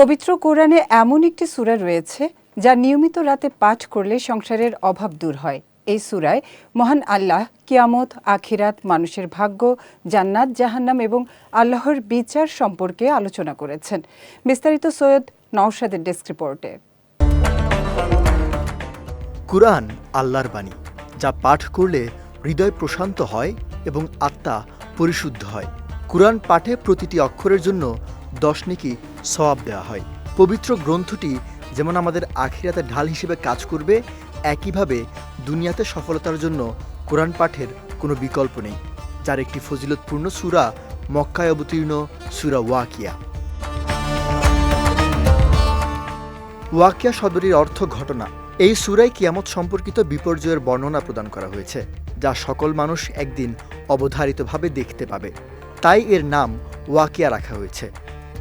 পবিত্র কোরআনে এমন একটি সূরা রয়েছে যা নিয়মিত রাতে পাঠ করলে সংসারের অভাব দূর হয়। এই সূরায় মহান আল্লাহ কিয়ামত, আখিরাত, মানুষের ভাগ্য, জান্নাত, জাহান্নাম এবং আল্লাহর বিচার সম্পর্কে আলোচনা করেছেন। বিস্তারিত সৈয়দ নওশাদের ডেস্ক রিপোর্টে। কুরআন আল্লাহর বাণী, যা পাঠ করলে হৃদয় প্রশান্ত হয় এবং আত্মা পরিশুদ্ধ হয়। কুরআন পাঠে প্রতিটি অক্ষরের জন্য 10 নেকি সওয়াব দেওয়া হয়। পবিত্র গ্রন্থটি যেমন আমাদের আখিরাতের ঢাল হিসেবে কাজ করবে, একইভাবে দুনিয়াতে সফলতার জন্য কুরআন পাঠের কোনো বিকল্প নেই, যার একটি ফজিলতপূর্ণ সূরা মক্কায় অবতীর্ণ সূরা ওয়াকিয়া। ওয়াকিয়া শব্দটির অর্থ ঘটনা। এই সূরায় কিয়ামত সম্পর্কিত বিপর্যয়ের বর্ণনা প্রদান করা হয়েছে, যা সকল মানুষ একদিন অবধারিতভাবে দেখতে পাবে। তাই এর নাম ওয়াকিয়া রাখা হয়েছে।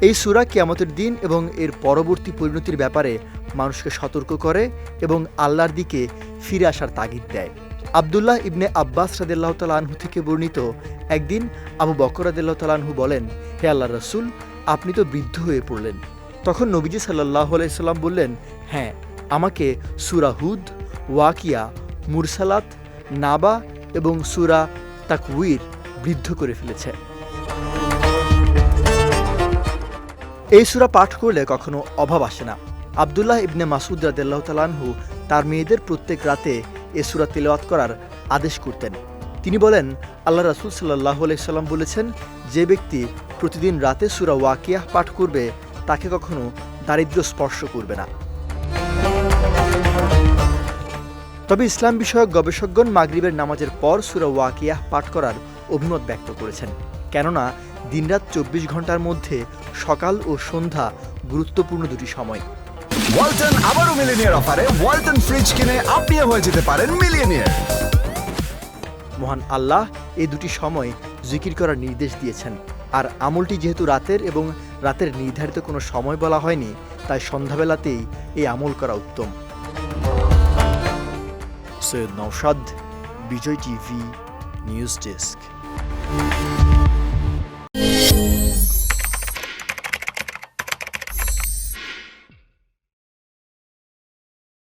এই সূরা কিয়ামতের দিন এবং এর পরবর্তী পরিণতির ব্যাপারে মানুষকে সতর্ক করে এবং আল্লাহর দিকে ফিরে আসার তাগিদ দেয়। আব্দুল্লাহ ইবনে আব্বাস রাদিয়াল্লাহু তাআলা আনহু থেকে বর্ণিত, একদিন আবু বকর রাদিয়াল্লাহু তাআলা আনহু বলেন, হে আল্লাহর রাসূল, আপনি তো বৃদ্ধ হয়ে পড়লেন। তখন নবীজি সাল্লাল্লাহু আলাইহি সাল্লাম বললেন, হ্যাঁ, আমাকে সূরা হুদ, ওয়াকিয়া, মুরসালাত, নাবা এবং সূরা তাকওয়ির বৃদ্ধ করে ফেলেছে। এই সূরা পাঠ করলে কখনো অভাব আসে না। আব্দুল্লাহ ইবনে মাসউদ রাদিয়াল্লাহু তাআলা আনহু তার মেয়েদের প্রত্যেক রাতে এ সূরা তিলাওয়াত করার আদেশ করতেন। তিনি বলেন, আল্লাহ রাসূল সাল্লাল্লাহু আলাইহি সাল্লাম বলেছেন, যে ব্যক্তি প্রতিদিন রাতে সূরা ওয়াকিয়া পাঠ করবে তাকে কখনো দারিদ্র্য স্পর্শ করবে না। তবে ইসলাম বিষয়ক গবেষকগণ মাগরিবের নামাজের পর সূরা ওয়াকিয়া পাঠ করার অভিমত ব্যক্ত করেছেন, কেননা দিনরাত 24 ঘন্টার মধ্যে সকাল ও সন্ধ্যা গুরুত্বপূর্ণ দুটি সময়। ওয়ালটন আবারও মিলিনিয়ার অফারে ওয়ালটন ফ্রিজ কিনে আপনিও হয়ে যেতে পারেন মিলিয়নিয়ার। মহান আল্লাহ এই দুটি সময় জিকির করার নির্দেশ দিয়েছেন, আর আমলটি যেহেতু রাতের এবং রাতের নির্ধারিত কোনো সময় বলা হয়নি, তাই সন্ধ্যাবেলাতেই এই আমল করা উত্তম। সৈয়দ নওশাদ, বিজয় টিভি নিউজ ডেস্ক।